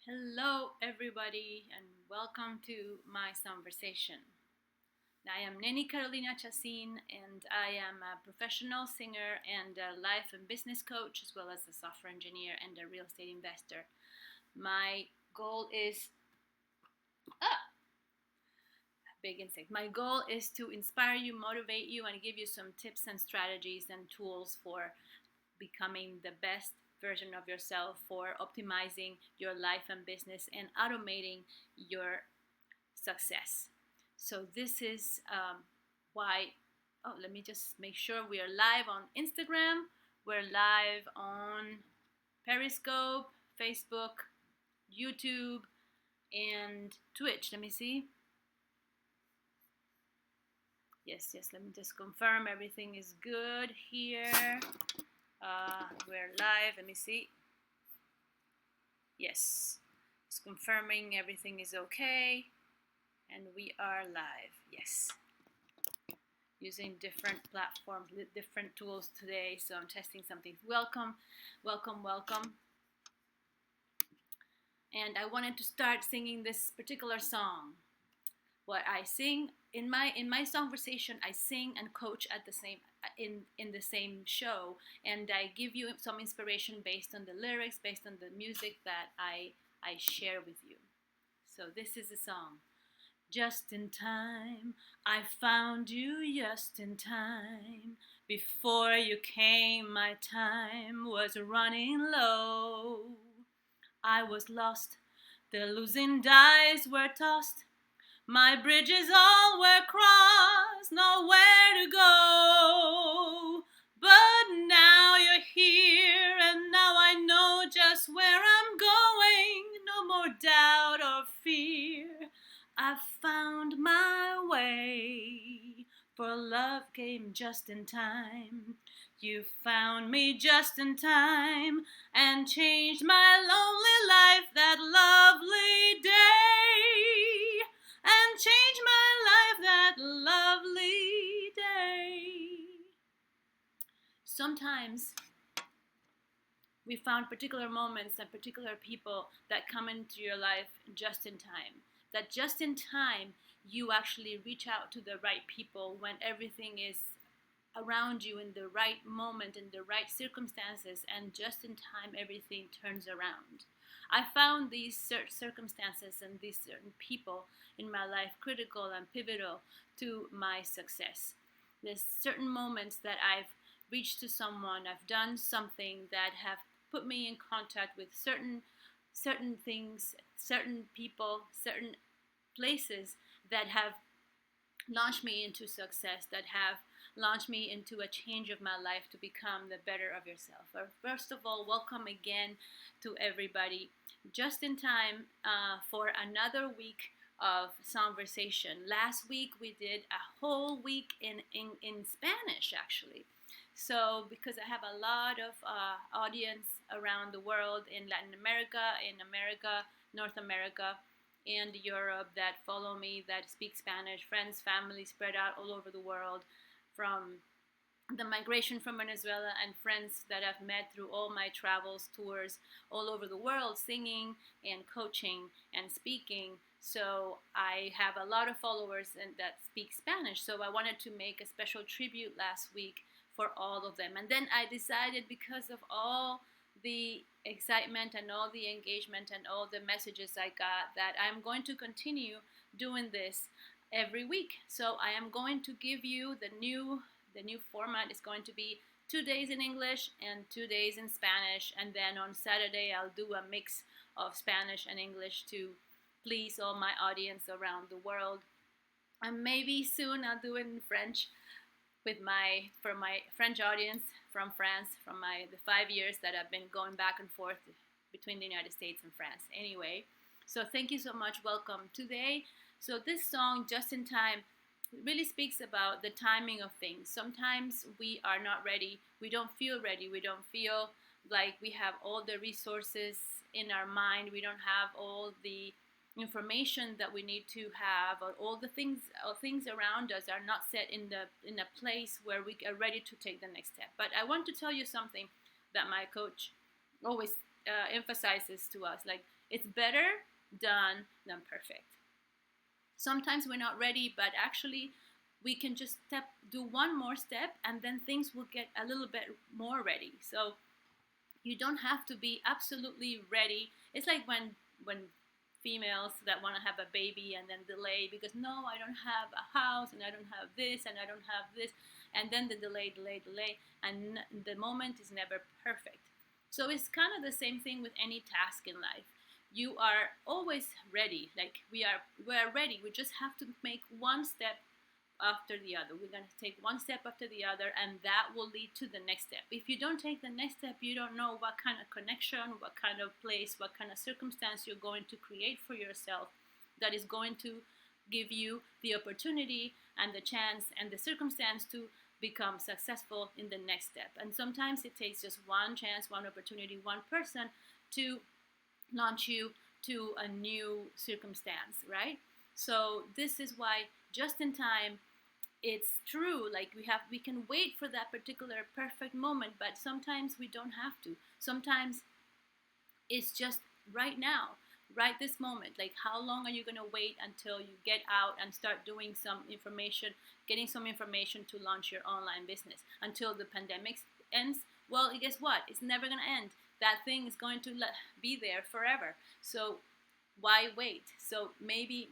Hello, everybody, and welcome to my Songversation. I am Neni Carolina Chacin, and I am a professional singer and a life and business coach, as well as a software engineer and a real estate investor. My goal is big insect. My goal is to inspire you, motivate you, and give you some tips and strategies and tools for becoming the best version of yourself, for optimizing your life and business, and automating your success. So this is why. Oh, let me just make sure we are live on Instagram. We're live on Periscope, Facebook, YouTube, and Twitch. Let me see. Yes, let me just confirm everything is good here. We're live. Let me see. Yes, just confirming everything is okay. And we are live. Yes. Using different platforms, different tools today. So I'm testing something. Welcome. And I wanted to start singing this particular song. What I sing in my Songversation, I sing and coach at the same in the same show, and I give you some inspiration based on the lyrics, based on the music that I share with you. So this is a song. Just in time, I found you just in time. Before you came, my time was running low. I was lost, the losing dice were tossed. My bridges all were crossed, nowhere to go. But now you're here, and now I know just where I'm going. No more doubt or fear. I found my way, for love came just in time. You found me just in time and changed my lonely life that lovely day. And changed my life that lovely day. Sometimes we found particular moments and particular people that come into your life just in time. That just in time, you actually reach out to the right people when everything is around you in the right moment, in the right circumstances, and just in time, everything turns around. I found these circumstances and these certain people in my life critical and pivotal to my success. There's certain moments that I've reached to someone, I've done something that have put me in contact with certain things, certain people, certain places that have launched me into success, that have launched me into a change of my life to become the better of yourself. First of all, welcome again to everybody. Just in time for another week of Songversation. Last week we did a whole week in Spanish, actually. So because I have a lot of audience around the world, in Latin America, North America, and Europe, that follow me, that speak Spanish, friends, family spread out all over the world, from the migration from Venezuela, and friends that I've met through all my travels, tours all over the world, singing and coaching and speaking. So I have a lot of followers that speak Spanish. So I wanted to make a special tribute last week for all of them. And then I decided, because of all the excitement and all the engagement and all the messages I got, that I'm going to continue doing this every week. So I am going to give you the new format is going to be 2 days in English and 2 days in Spanish, and then on Saturday I'll do a mix of Spanish and English to please all my audience around the world. And maybe soon I'll do it in French for my French audience from France, from the 5 years that I've been going back and forth between the United States and France. Anyway, so thank you so much. Welcome today. So this song, Just in Time, really speaks about the timing of things. Sometimes we are not ready. We don't feel ready. We don't feel like we have all the resources in our mind. We don't have all the information that we need to have, or all the things around us are not set in a place where we are ready to take the next step. But I want to tell you something that my coach always emphasizes to us. Like, It's better done than perfect. Sometimes we're not ready, but actually we can just do one more step, and then things will get a little bit more ready. So you don't have to be absolutely ready. It's like when females that want to have a baby and then delay because no, I don't have a house and I don't have this and I don't have this, and then the delay, and the moment is never perfect. So it's kind of the same thing with any task in life. You are always ready. Like we're ready. We just have to make one step after the other. We're going to take one step after the other, and that will lead to the next step. If you don't take the next step, you don't know what kind of connection, what kind of place, what kind of circumstance you're going to create for yourself that is going to give you the opportunity and the chance and the circumstance to become successful in the next step. And sometimes it takes just one chance, one opportunity, one person to launch you to a new circumstance, right? So this is why just in time, it's true. Like we can wait for that particular perfect moment, but sometimes we don't have to. Sometimes it's just right now, right this moment. Like how long are you going to wait until you get out and start doing some information, getting some information to launch your online business until the pandemic ends? Well, guess what? It's never going to end. That thing is going to be there forever. So why wait? So maybe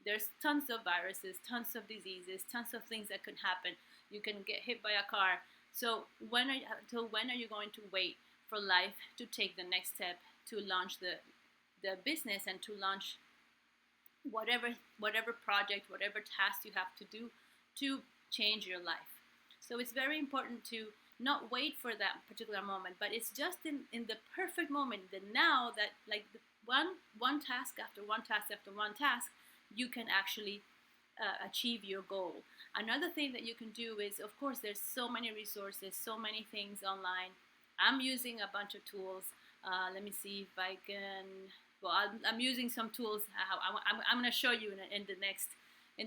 there's tons of viruses, tons of diseases, tons of things that could happen. You can get hit by a car. So until when are you going to wait for life to take the next step to launch the business and to launch whatever project, whatever task you have to do to change your life? So it's very important to not wait for that particular moment, but it's just in the perfect moment, the now, that like the one task after one task after one task, you can actually achieve your goal. Another thing that you can do is, of course, there's so many resources, so many things online. I'm using a bunch of tools. Let me see if I can. Well, I'm using some tools. I'm going to show you in the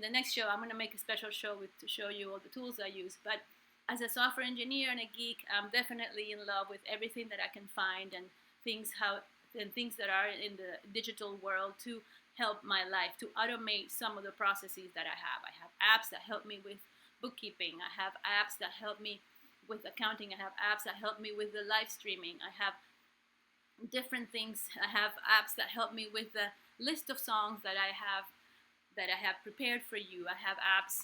next show. I'm going to make a special show to show you all the tools I use. But as a software engineer and a geek, I'm definitely in love with everything that I can find and things that are in the digital world to help my life, to automate some of the processes that I have. I have apps that help me with bookkeeping. I have apps that help me with accounting. I have apps that help me with the live streaming. I have different things. I have apps that help me with the list of songs that I have prepared for you. I have apps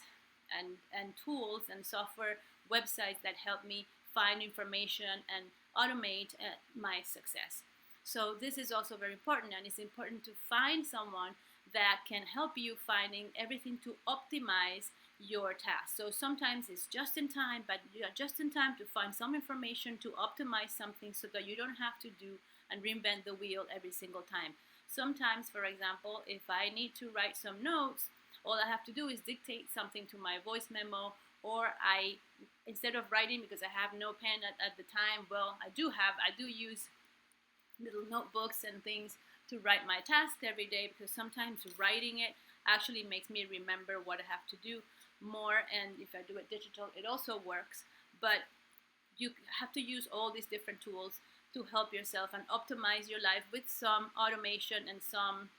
and tools and software websites that help me find information and automate my success. So this is also very important, and it's important to find someone that can help you finding everything to optimize your task. So sometimes it's just in time, but you are just in time to find some information to optimize something so that you don't have to do and reinvent the wheel every single time. Sometimes, for example, if I need to write some notes, all I have to do is dictate something to my voice memo, or instead of writing, because I have no pen at the time, well, I do use little notebooks and things to write my tasks every day, because sometimes writing it actually makes me remember what I have to do more, and if I do it digital, it also works. But you have to use all these different tools to help yourself and optimize your life with some automation and some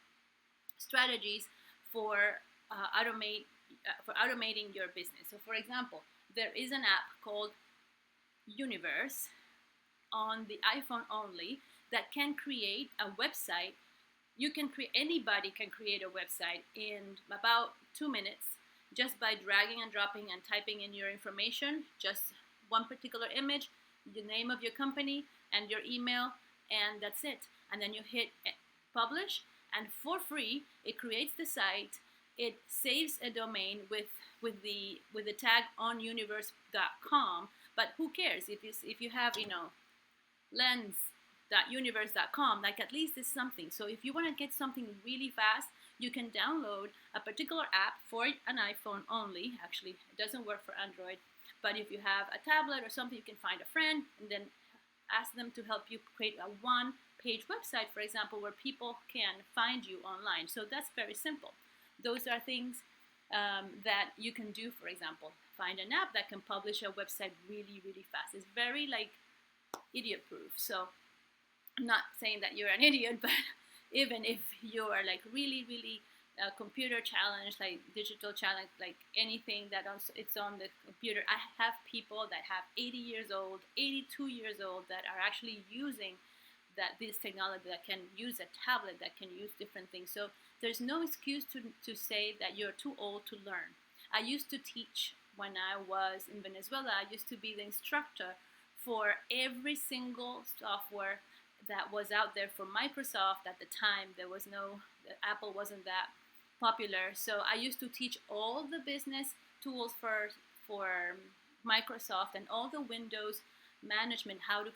strategies for automating your business. So for example, there is an app called Universe on the iPhone only that can create a website. Anybody can create a website in about 2 minutes just by dragging and dropping and typing in your information, just one particular image, the name of your company and your email, and that's it. And then you hit publish, and for free it creates the site. It saves a domain with the tag on universe.com. But who cares if you have lens.universe.com, like at least it's something. So if you want to get something really fast, you can download a particular app for an iPhone only. Actually, it doesn't work for Android. But if you have a tablet or something, you can find a friend and then ask them to help you create a one-page website, for example, where people can find you online. So that's very simple. Those are things that you can do. For example, find an app that can publish a website really, really fast. It's very idiot-proof. So I'm not saying that you're an idiot, but Even if you are like really, really computer challenge, like digital challenge, like anything that it's on the computer. I have people that have 80 years old, 82 years old that are actually using this technology, that can use a tablet, that can use different things. So there's no excuse to say that you're too old to learn. I used to teach when I was in Venezuela. I used to be the instructor for every single software that was out there for Microsoft at the time. There was no, Apple wasn't that popular. So I used to teach all the business tools for Microsoft and all the Windows management, how to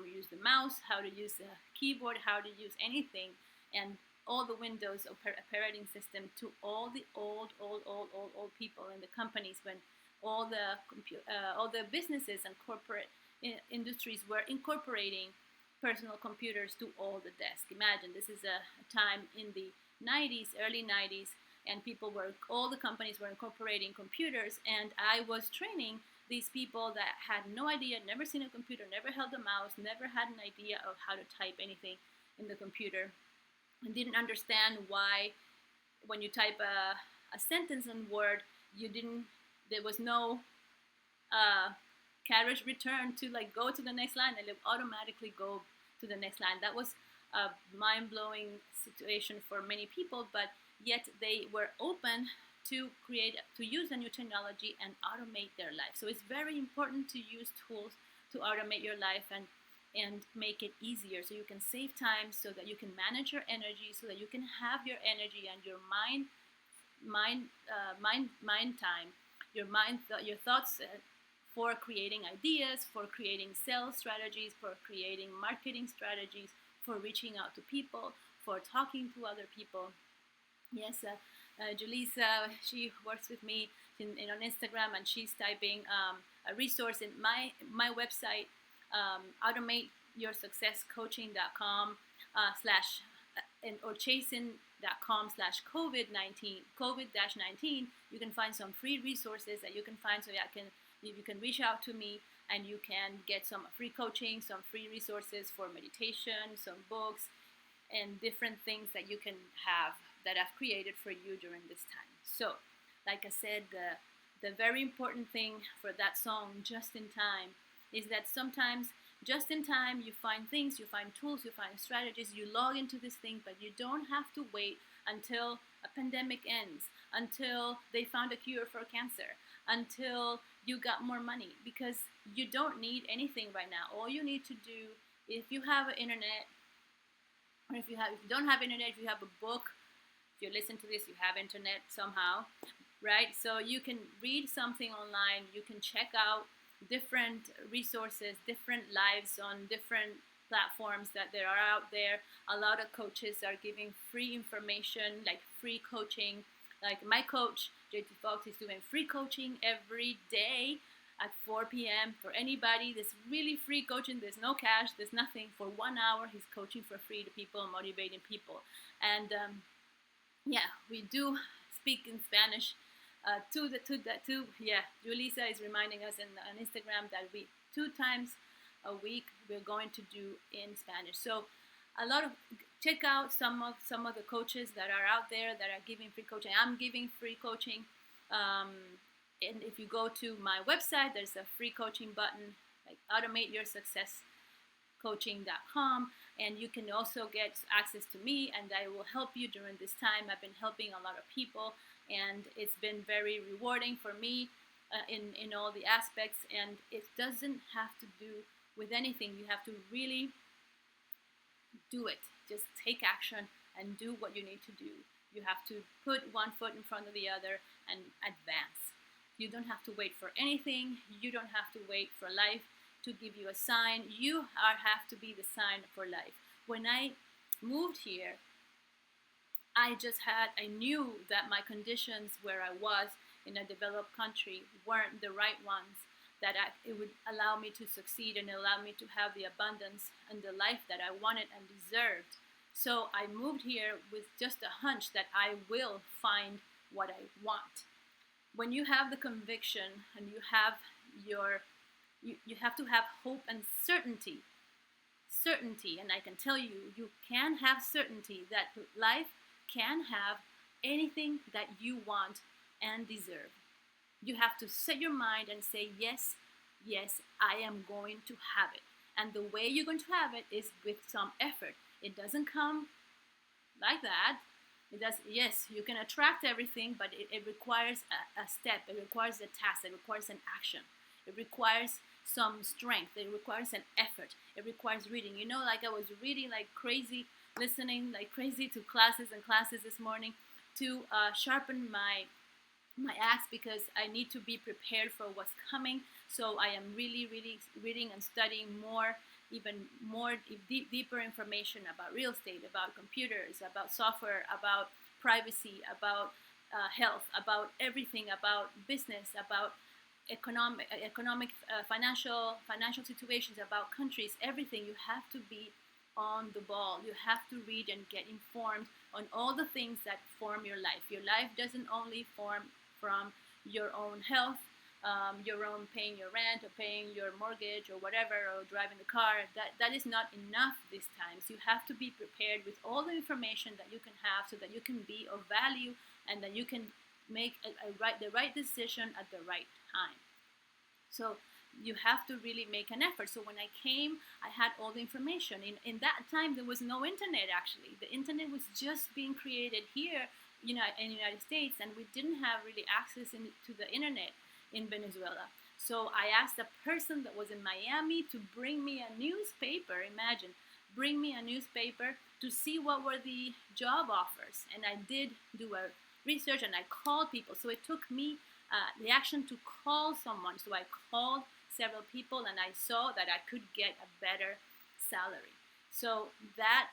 use the mouse, how to use the keyboard, how to use anything, and all the Windows operating system to all the old people in the companies, when all the businesses and corporate industries were incorporating personal computers to all the desks. Imagine, this is a time in the 90s, early 90s, and all the companies were incorporating computers, and I was training these people that had no idea, never seen a computer, never held a mouse, never had an idea of how to type anything in the computer, and didn't understand why when you type a sentence in Word, there was no carriage return to like go to the next line, and it would automatically go to the next line. That was a mind-blowing situation for many people, but yet they were open to use a new technology and automate their life. So it's very important to use tools to automate your life and make it easier, so you can save time, so that you can manage your energy, so that you can have your energy and your mind time, your thoughts, for creating ideas, for creating sales strategies, for creating marketing strategies, for reaching out to people, for talking to other people. Yes, Julissa, she works with me on Instagram, and she's typing a resource in my website, automateyoursuccesscoaching.com or chasing.com/COVID-19. You can find some free resources that you can find, so that you can reach out to me, and you can get some free coaching, some free resources for meditation, some books, and different things that you can have that I've created for you during this time. So, like I said, the very important thing for that song, Just in Time, is that sometimes just in time you find things, you find tools, you find strategies, you log into this thing, but you don't have to wait until a pandemic ends, until they found a cure for cancer, until you got more money, because you don't need anything right now. All you need to do, if you have an internet, or if you don't have internet, if you have a book, if you listen to this, you have internet somehow, right? So you can read something online, you can check out different resources, different lives on different platforms that there are out there. A lot of coaches are giving free information, like free coaching. Like my coach, JT Fox, is doing free coaching every day at 4 p.m. for anybody. There's really free coaching. There's no cash. There's nothing. For 1 hour, he's coaching for free to people, motivating people. And we do speak in Spanish. Julissa is reminding us on Instagram that we 2 times a week we're going to do in Spanish. So check out some of the coaches that are out there that are giving free coaching. I'm giving free coaching, and if you go to my website, there's a free coaching button, like automateyoursuccesscoaching.com, and you can also get access to me, and I will help you during this time. I've been helping a lot of people, and it's been very rewarding for me in all the aspects. And it doesn't have to do with anything. You have to really do it. Just take action and do what you need to do. You have to put one foot in front of the other and advance. You don't have to wait for anything. You don't have to wait for life to give you a sign. You have to be the sign for life. When I moved here, I knew that my conditions where I was in a developed country weren't the right ones, that it would allow me to succeed and allow me to have the abundance and the life that I wanted and deserved. So I moved here with just a hunch that I will find what I want. When you have the conviction and you have to have hope and certainty. certainty, and I can tell you, you can have certainty that life can have anything that you want and deserve. You have to set your mind and say, yes, yes, I am going to have it. And the way you're going to have it is with some effort. It doesn't come like that. It does. Yes, you can attract everything, but it requires a step. It requires a task. It requires an action. It requires some strength. It requires an effort. It requires reading. You know, like I was reading like crazy, listening like crazy to classes and classes this morning to sharpen my axe, because I need to be prepared for what's coming. So I am really, really reading and studying more, even more deeper information about real estate, about computers, about software, about privacy, about health, about everything, about business, about economic financial situations, about countries, everything. You have to be on the ball. You have to read and get informed on all the things that form your life. Your life doesn't only form from your own health, your own paying your rent or paying your mortgage or whatever, or driving the car. That is not enough these times. You have to be prepared with all the information that you can have, so that you can be of value and that you can make the right decision at the right time. So you have to really make an effort. So when I came, I had all the information. In that time, there was no internet, actually. The internet was just being created here in the United States, and we didn't have really access to the internet in Venezuela. So I asked a person that was in Miami to bring me a newspaper. Imagine, bring me a newspaper to see what were the job offers. And I did do a research, and I called people. So it took me the action to call someone. So I called several people, and I saw that I could get a better salary. So that,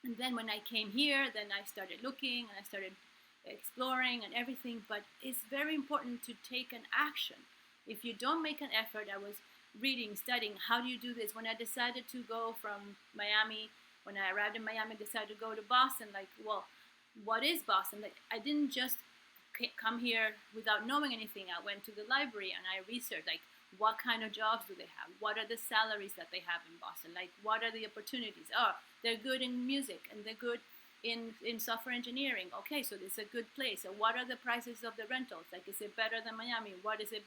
and then when I came here, then I started looking and I started exploring and everything. But it's very important to take an action. If you don't make an effort, I was reading, studying, how do you do this? When I decided to go from Miami, when I arrived in Miami, I decided to go to Boston. Like, well, what is Boston? Like, I didn't just come here without knowing anything. I went to the library and I researched, like, what kind of jobs do they have? What are the salaries that they have in Boston? Like, what are the opportunities? Oh, they're good in music and they're good in software engineering. Okay, so it's a good place. So what are the prices of the rentals? Like, is it better than Miami? What is it?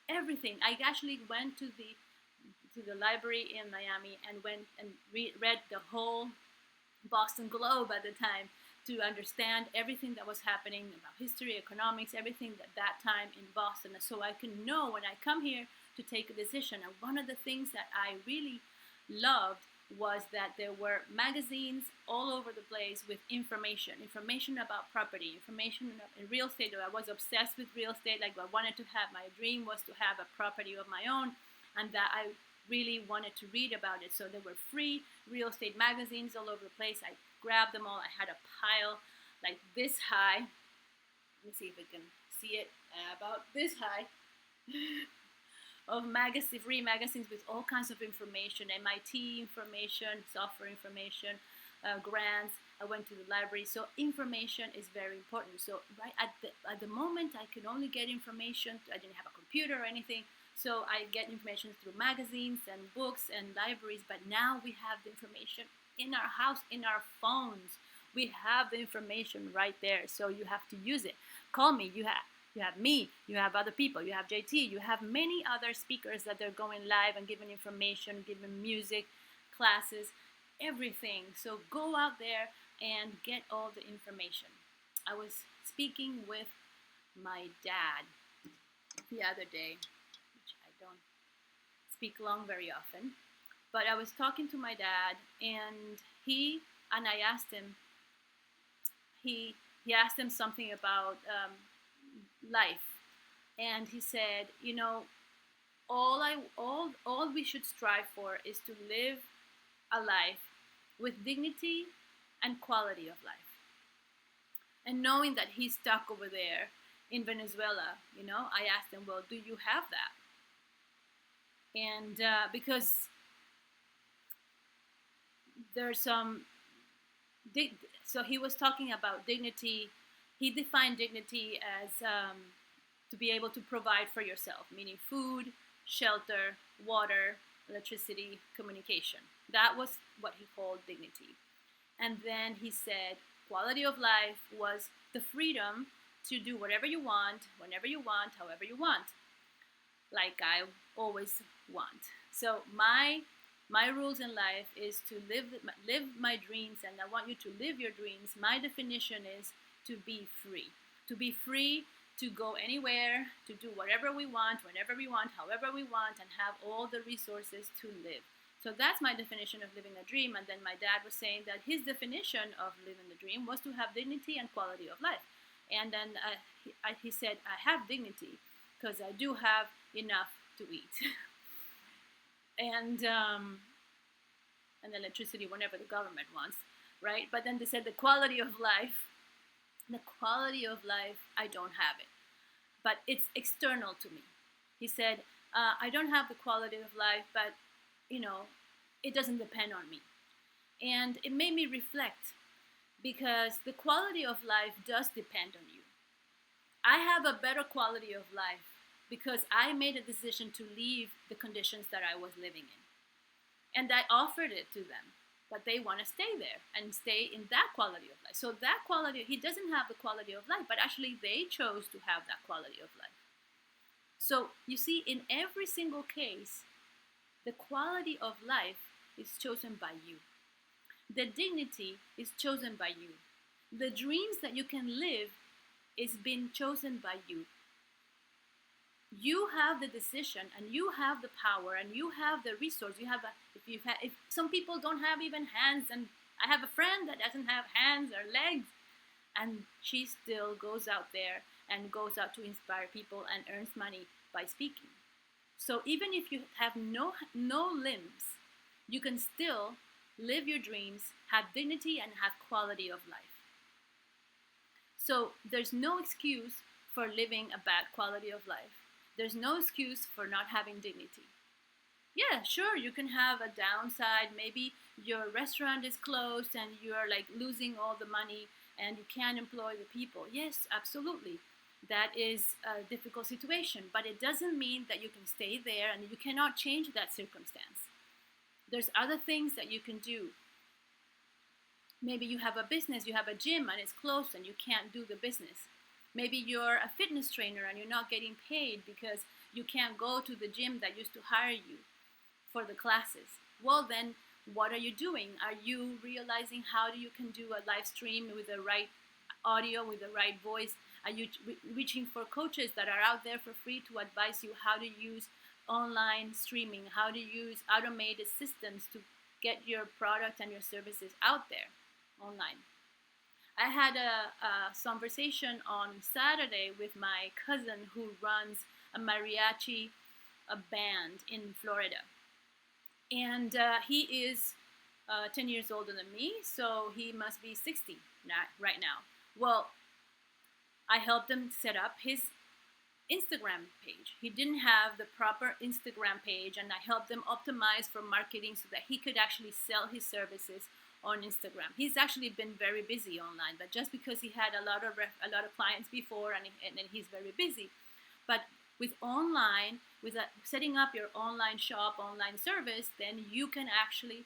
Everything. I actually went to the library in Miami and went and read the whole Boston Globe at the time, to understand everything that was happening about history, economics, everything at that time in Boston, so I can know when I come here to take a decision. And one of the things that I really loved was that there were magazines all over the place with information about property, information in real estate. I was obsessed with real estate. Like, I wanted to have, my dream was to have a property of my own, and that I really wanted to read about it. So there were free real estate magazines all over the place. I grabbed them all. I had a pile like this high. Let me see if I can see it. About this high of free magazines with all kinds of information, MIT information, software information, grants. I went to the library. So information is very important. So right at the moment, I could only get information. I didn't have a computer or anything. So I get information through magazines and books and libraries. But now we have the information in our house, in our phones. We have the information right there. So you have to use it. Call me. You have me. You have other people. You have JT. You have many other speakers that they're going live and giving information, giving music, classes, everything. So go out there and get all the information. I was speaking with my dad the other day, which I don't speak long very often, but I was talking to my dad, and I asked him, he asked him something about life, and he said, all we should strive for is to live a life with dignity and quality of life. And knowing that he's stuck over there in Venezuela, I asked him, well, do you have that? And because there's some, so he was talking about dignity. He defined dignity as to be able to provide for yourself, meaning food, shelter, water, electricity, communication. That was what he called dignity. And then he said quality of life was the freedom to do whatever you want, whenever you want, however you want, like I always want. So my rules in life is to live my dreams, and I want you to live your dreams. My definition is to be free. To be free to go anywhere, to do whatever we want, whenever we want, however we want, and have all the resources to live. So that's my definition of living a dream. And then my dad was saying that his definition of living the dream was to have dignity and quality of life. And then he said, I have dignity because I do have enough to eat. and electricity whenever the government wants, right? But then they said the quality of life, I don't have it. But it's external to me. He said, I don't have the quality of life, but, it doesn't depend on me. And it made me reflect, because the quality of life does depend on you. I have a better quality of life because I made a decision to leave the conditions that I was living in. And I offered it to them, but they want to stay there and stay in that quality of life. So that quality, he doesn't have the quality of life, but actually they chose to have that quality of life. So you see, in every single case, the quality of life is chosen by you. The dignity is chosen by you. The dreams that you can live is being chosen by you. You have the decision, and you have the power, and you have the resource. If some people don't have even hands, and I have a friend that doesn't have hands or legs, and she still goes out there and goes out to inspire people and earns money by speaking. So even if you have no limbs, you can still live your dreams, have dignity, and have quality of life. So there's no excuse for living a bad quality of life. There's no excuse for not having dignity. Yeah, sure, you can have a downside. Maybe your restaurant is closed and you're like losing all the money and you can't employ the people. Yes, absolutely. That is a difficult situation, but it doesn't mean that you can stay there and you cannot change that circumstance. There's other things that you can do. Maybe you have a business, you have a gym and it's closed and you can't do the business. Maybe you're a fitness trainer and you're not getting paid because you can't go to the gym that used to hire you for the classes. Well, then what are you doing? Are you realizing how you can do a live stream with the right audio, with the right voice? Are you reaching for coaches that are out there for free to advise you how to use online streaming, how to use automated systems to get your product and your services out there online? I had a Songversation on Saturday with my cousin who runs a mariachi band in Florida. And he is 10 years older than me, so he must be 60 right now. Well, I helped him set up his Instagram page. He didn't have the proper Instagram page, and I helped him optimize for marketing so that he could actually sell his services on Instagram. He's actually been very busy online, but just because he had a lot of clients before, and he's very busy. But with online, with setting up your online shop, online service, then you can actually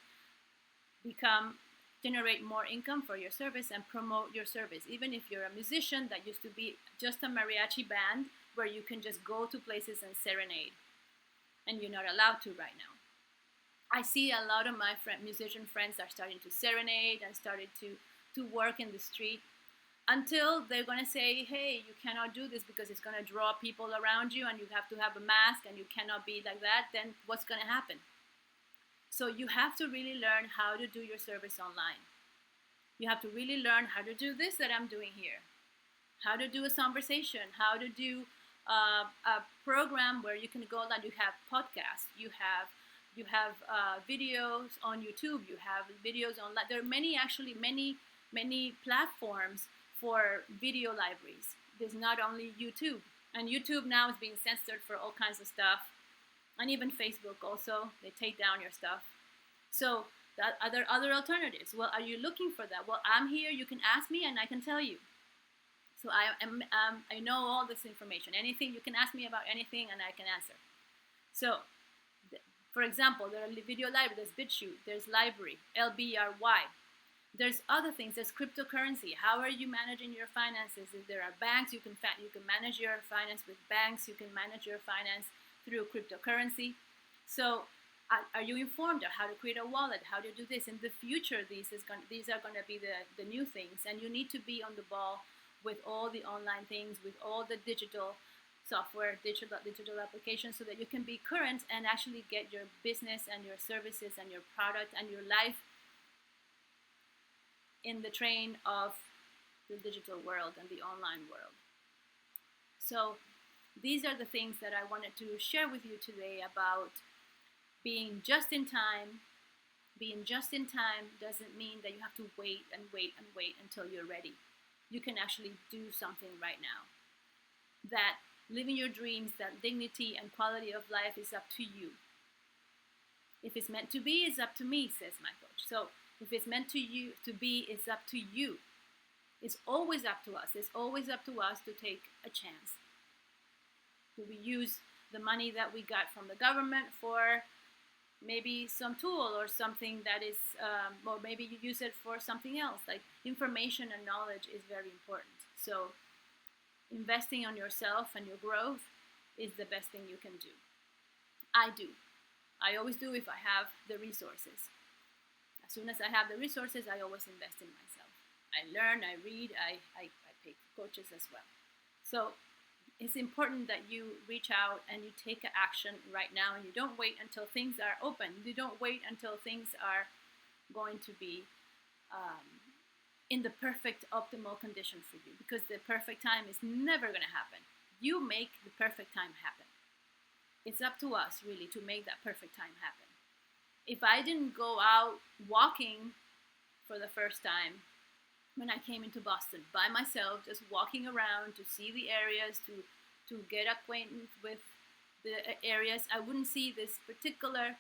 generate more income for your service and promote your service. Even if you're a musician that used to be just a mariachi band where you can just go to places and serenade, and you're not allowed to right now. I see a lot of my musician friends are starting to serenade and started to work in the street, until they're going to say, hey, you cannot do this because it's going to draw people around you and you have to have a mask and you cannot be like that. Then what's going to happen? So you have to really learn how to do your service online. You have to really learn how to do this that I'm doing here, how to do a Songversation, how to do a program where you can go online. You have podcasts, you have videos on YouTube, you have videos online. There are many platforms for video libraries. There's not only YouTube, and YouTube now is being censored for all kinds of stuff, and even Facebook also, they take down your stuff. So that other alternatives. Well, are you looking for that? Well, I'm here. You can ask me, and I can tell you. So I know all this information. Anything you can ask me about anything, and I can answer. So For example, there are video library, there's BitChute, there's library, LBRY. There's other things. There's cryptocurrency. How are you managing your finances? If there are banks, you can manage your finance with banks. You can manage your finance through cryptocurrency. So, are you informed of how to create a wallet? How to do this? In the future, these are going to be the new things, and you need to be on the ball with all the online things, with all the digital software, digital applications, so that you can be current and actually get your business and your services and your product and your life in the train of the digital world and the online world. So these are the things that I wanted to share with you today about being just in time. Being just in time doesn't mean that you have to wait and wait and wait until you're ready. You can actually do something right now. That living your dreams, that dignity and quality of life is up to you. If it's meant to be, it's up to me, says my coach. So if it's meant to be, it's up to you. It's always up to us. It's always up to us to take a chance. Do we use the money that we got from the government for maybe some tool or something that is, or maybe you use it for something else? Like information and knowledge is very important. So investing on yourself and your growth is the best thing you can do. I do. I always do if I have the resources. As soon as I have the resources, I always invest in myself. I learn, I read, I pay coaches as well. So it's important that you reach out and you take action right now, and you don't wait until things are open. You don't wait until things are going to be in the perfect, optimal condition for you, because the perfect time is never going to happen. You make the perfect time happen. It's up to us, really, to make that perfect time happen. If I didn't go out walking for the first time when I came into Boston by myself, just walking around to see the areas, to get acquainted with the areas, I wouldn't see this particular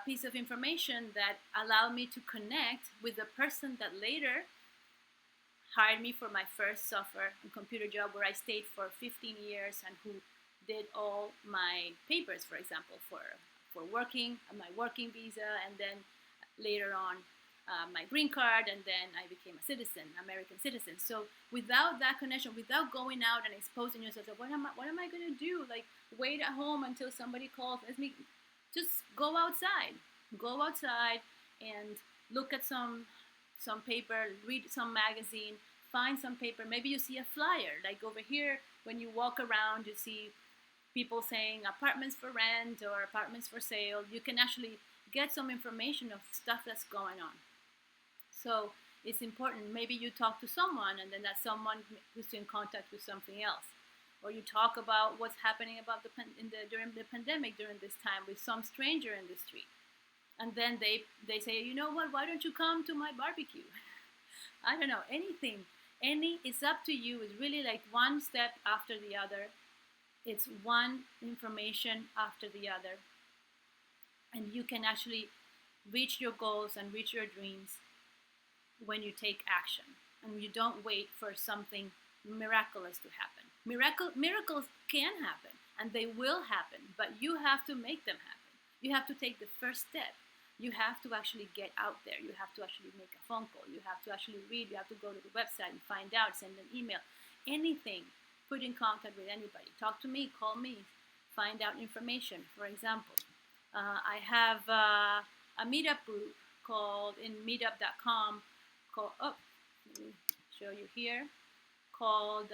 piece of information that allowed me to connect with the person that later hired me for my first software and computer job, where I stayed for 15 years and who did all my papers, for example, for working, my working visa, and then later on my green card, and then I became a citizen, American citizen. So without that connection, without going out and exposing yourself, what am I going to do? Like wait at home until somebody calls? Just go outside and look at some paper, read some magazine, find some paper. Maybe you see a flyer, like over here when you walk around, you see people saying apartments for rent or apartments for sale. You can actually get some information of stuff that's going on. So it's important. Maybe you talk to someone, and then that someone puts you in contact with something else. Or you talk about what's happening about during the pandemic during this time with some stranger in the street. And then they say, you know what, why don't you come to my barbecue? I don't know, anything. It's up to you. It's really like one step after the other. It's one information after the other. And you can actually reach your goals and reach your dreams when you take action. And you don't wait for something miraculous to happen. Miracles can happen, and they will happen, but you have to make them happen. You have to take the first step. You have to actually get out there. You have to actually make a phone call. You have to actually read. You have to go to the website and find out, send an email, anything. Put in contact with anybody. Talk to me, call me, find out information. For example, I have a meetup group called in meetup.com let me show you here, called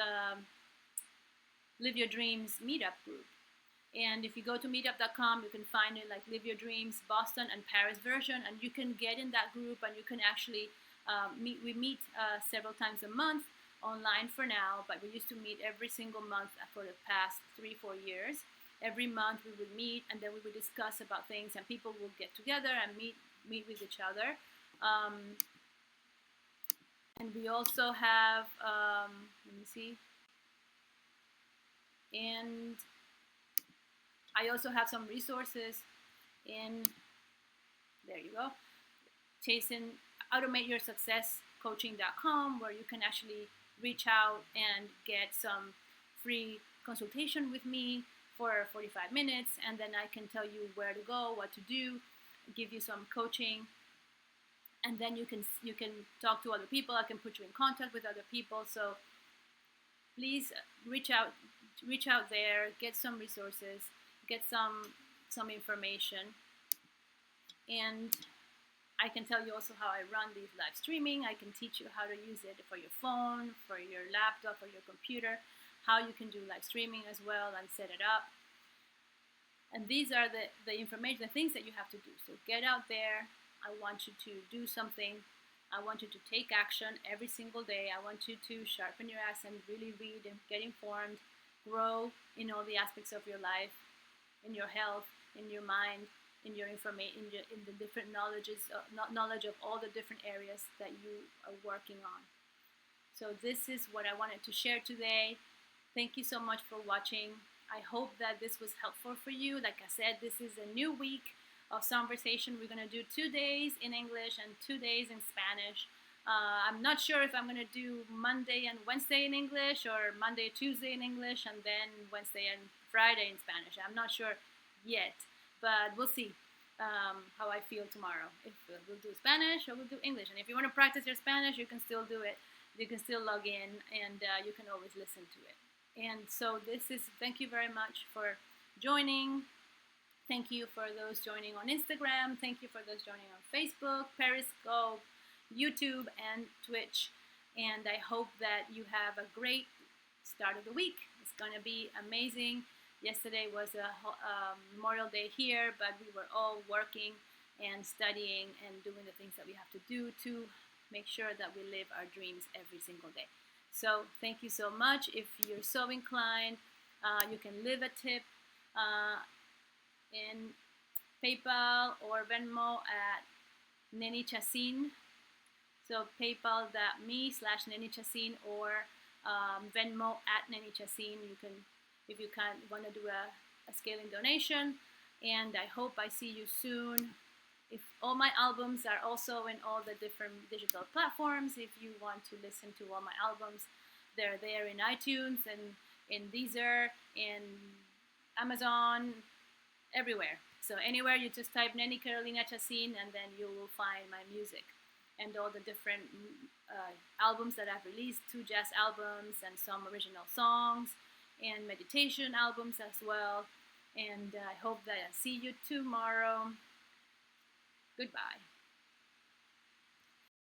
Live Your Dreams Meetup Group. And if you go to meetup.com, you can find it like Live Your Dreams Boston and Paris version, and you can get in that group, and you can actually we meet several times a month online for now, but we used to meet every single month for the past 3-4 years. Every month we would meet, and then we would discuss about things, and people would get together and meet with each other. And we also have, let me see, and I also have some resources in, there you go, Automate Your Success Coaching.com, where you can actually reach out and get some free consultation with me for 45 minutes, and then I can tell you where to go, what to do, give you some coaching, and then you can talk to other people. I can put you in contact with other people. So please reach out there, get some resources, get some information, and I can tell you also how I run these live streaming. I can teach you how to use it for your phone, for your laptop, for your computer, how you can do live streaming as well and set it up. And these are the information, the things that you have to do. So get out there. I want you to do something. I want you to take action every single day. I want you to sharpen your axe and really read and get informed, grow in all the aspects of your life, in your health, in your mind, in your information, in the different knowledge of all the different areas that you are working on. So this is what I wanted to share today. Thank you so much for watching. I hope that this was helpful for you. Like I said, this is a new week of Songversation. We're going to do 2 days in English and 2 days in Spanish. I'm not sure if I'm going to do Monday and Wednesday in English, or Monday, Tuesday in English, and then Wednesday and Friday in Spanish. I'm not sure yet, but we'll see how I feel tomorrow. If we'll do Spanish or we'll do English. And if you want to practice your Spanish, you can still do it. You can still log in, and you can always listen to it. And so thank you very much for joining. Thank you for those joining on Instagram. Thank you for those joining on Facebook, Periscope, YouTube, and Twitch. And I hope that you have a great start of the week. It's going to be amazing. Yesterday was a Memorial Day here, but we were all working and studying and doing the things that we have to do to make sure that we live our dreams every single day. So thank you so much. If you're so inclined, you can leave a tip in PayPal or Venmo at Neni Chacin. So PayPal.me/Neni Chacin or Venmo at Neni Chacin. You can, if you want to do a scaling donation. And I hope I see you soon. If all my albums are also in all the different digital platforms, if you want to listen to all my albums, they're there in iTunes and in Deezer, in Amazon, everywhere. So anywhere you just type Neni Carolina Chacin, and then you will find my music and all the different albums that I've released, 2 jazz albums and some original songs and meditation albums as well. And I hope that I see you tomorrow. Goodbye.